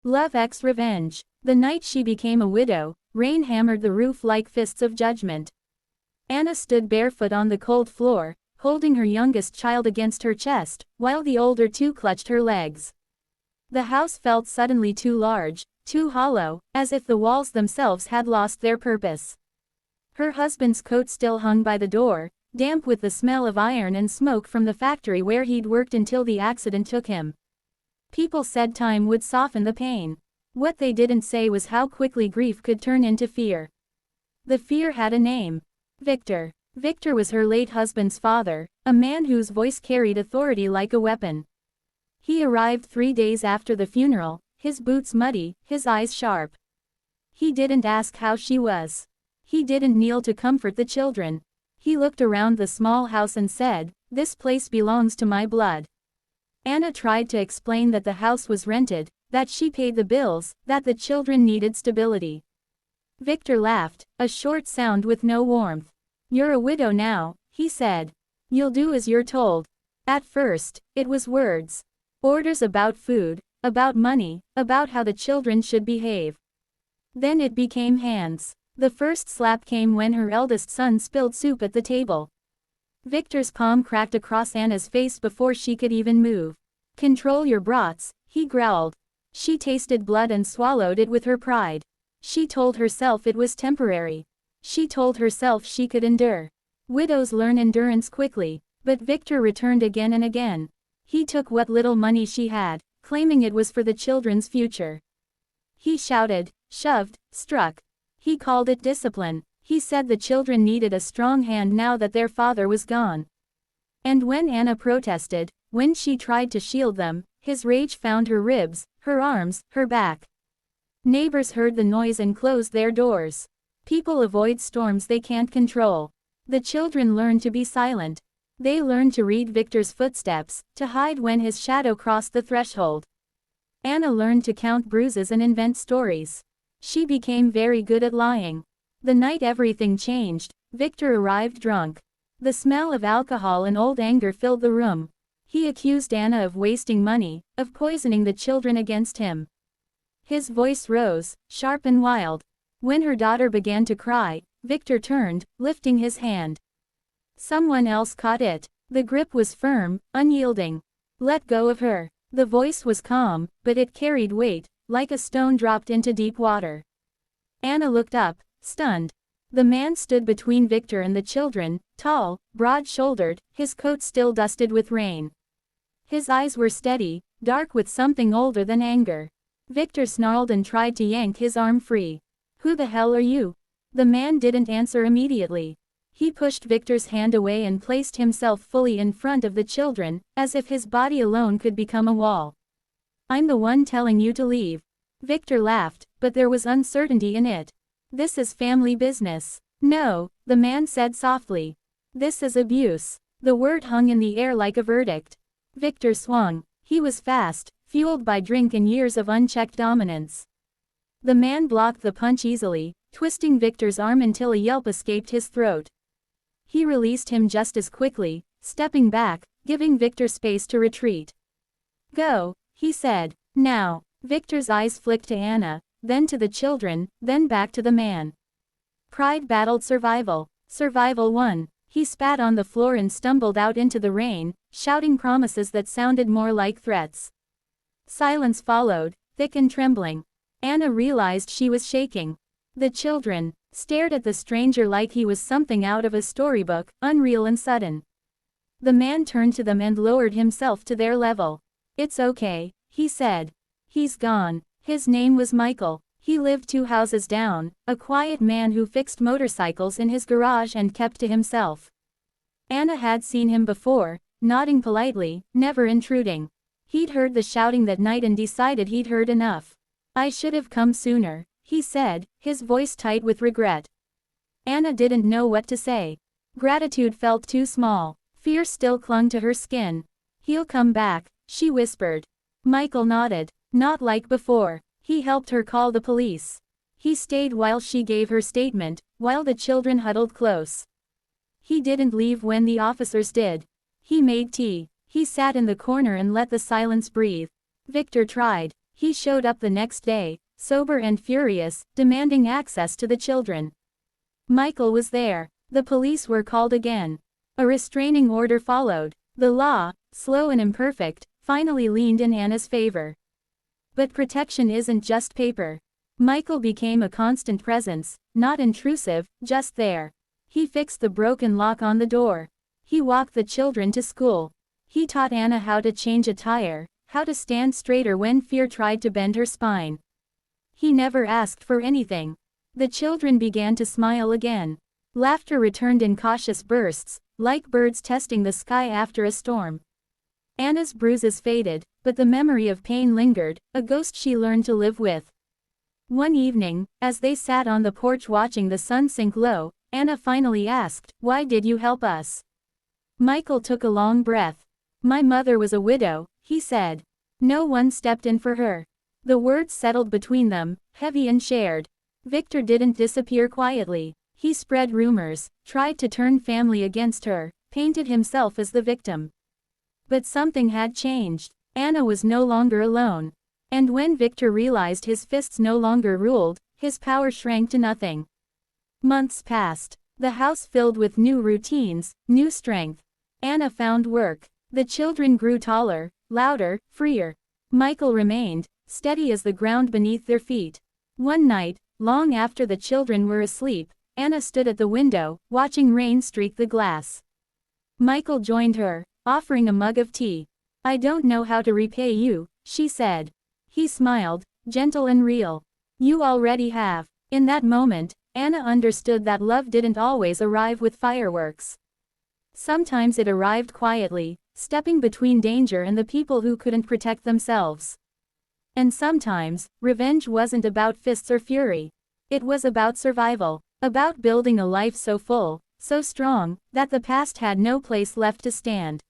Love X Revenge. The night she became a widow, rain hammered the roof like fists of judgment. Anna stood barefoot on the cold floor, holding her youngest child against her chest, while the older two clutched her legs. The house felt suddenly too large, too hollow, as if the walls themselves had lost their purpose. Her husband's coat still hung by the door, damp with the smell of iron and smoke from the factory where he'd worked until the accident took him. People said time would soften the pain. What they didn't say was how quickly grief could turn into fear. The fear had a name. Victor. Victor was her late husband's father, a man whose voice carried authority like a weapon. He arrived 3 days after the funeral, his boots muddy, his eyes sharp. He didn't ask how she was. He didn't kneel to comfort the children. He looked around the small house and said, "This place belongs to my blood." Anna tried to explain that the house was rented, that she paid the bills, that the children needed stability. Victor laughed, a short sound with no warmth. "You're a widow now," he said. "You'll do as you're told." At first, it was words. Orders about food, about money, about how the children should behave. Then it became hands. The first slap came when her eldest son spilled soup at the table. Victor's palm cracked across Anna's face before she could even move. "Control your brats," he growled. She tasted blood and swallowed it with her pride. She told herself it was temporary. She told herself she could endure. Widows learn endurance quickly, but Victor returned again and again. He took what little money she had, claiming it was for the children's future. He shouted, shoved, struck. He called it discipline. He said the children needed a strong hand now that their father was gone. And when Anna protested, when she tried to shield them, his rage found her ribs, her arms, her back. Neighbors heard the noise and closed their doors. People avoid storms they can't control. The children learn to be silent. They learn to read Victor's footsteps, to hide when his shadow crossed the threshold. Anna learned to count bruises and invent stories. She became very good at lying. The night everything changed, Victor arrived drunk. The smell of alcohol and old anger filled the room. He accused Anna of wasting money, of poisoning the children against him. His voice rose, sharp and wild. When her daughter began to cry, Victor turned, lifting his hand. Someone else caught it. The grip was firm, unyielding. "Let go of her." The voice was calm, but it carried weight, like a stone dropped into deep water. Anna looked up, stunned. The man stood between Victor and the children, tall, broad-shouldered, his coat still dusted with rain. His eyes were steady, dark with something older than anger. Victor snarled and tried to yank his arm free. "Who the hell are you?" The man didn't answer immediately. He pushed Victor's hand away and placed himself fully in front of the children, as if his body alone could become a wall. "I'm the one telling you to leave." Victor laughed, but there was uncertainty in it. "This is family business." "No," the man said softly. "This is abuse." The word hung in the air like a verdict. Victor swung. He was fast, fueled by drink and years of unchecked dominance. The man blocked the punch easily, twisting Victor's arm until a yelp escaped his throat. He released him just as quickly, stepping back, giving Victor space to retreat. "Go," he said. "Now." Victor's eyes flicked to Anna, then to the children, then back to the man. Pride battled survival. Survival won. He spat on the floor and stumbled out into the rain, shouting promises that sounded more like threats. Silence followed, thick and trembling. Anna realized she was shaking. The children stared at the stranger like he was something out of a storybook, unreal and sudden. The man turned to them and lowered himself to their level. "It's okay," he said. "He's gone." His name was Michael. He lived 2 houses down, a quiet man who fixed motorcycles in his garage and kept to himself. Anna had seen him before, nodding politely, never intruding. He'd heard the shouting that night and decided he'd heard enough. "I should have come sooner," he said, his voice tight with regret. Anna didn't know what to say. Gratitude felt too small. Fear still clung to her skin. "He'll come back," she whispered. Michael nodded. Not like before. He helped her call the police. He stayed while she gave her statement, while the children huddled close. He didn't leave when the officers did. He made tea. He sat in the corner and let the silence breathe. Victor tried. He showed up the next day, sober and furious, demanding access to the children. Michael was there. The police were called again. A restraining order followed. The law, slow and imperfect, finally leaned in Anna's favor. But protection isn't just paper. Michael became a constant presence, not intrusive, just there. He fixed the broken lock on the door. He walked the children to school. He taught Anna how to change a tire, how to stand straighter when fear tried to bend her spine. He never asked for anything. The children began to smile again. Laughter returned in cautious bursts, like birds testing the sky after a storm. Anna's bruises faded, but the memory of pain lingered, a ghost she learned to live with. One evening, as they sat on the porch watching the sun sink low, Anna finally asked, "Why did you help us?" Michael took a long breath. "My mother was a widow," he said. "No one stepped in for her." The words settled between them, heavy and shared. Victor didn't disappear quietly. He spread rumors, tried to turn family against her, painted himself as the victim. But something had changed. Anna was no longer alone. And when Victor realized his fists no longer ruled, his power shrank to nothing. Months passed. The house filled with new routines, new strength. Anna found work. The children grew taller, louder, freer. Michael remained, steady as the ground beneath their feet. One night, long after the children were asleep, Anna stood at the window, watching rain streak the glass. Michael joined her, offering a mug of tea. "I don't know how to repay you," she said. He smiled, gentle and real. "You already have." In that moment, Anna understood that love didn't always arrive with fireworks. Sometimes it arrived quietly, stepping between danger and the people who couldn't protect themselves. And sometimes, revenge wasn't about fists or fury. It was about survival, about building a life so full, so strong, that the past had no place left to stand.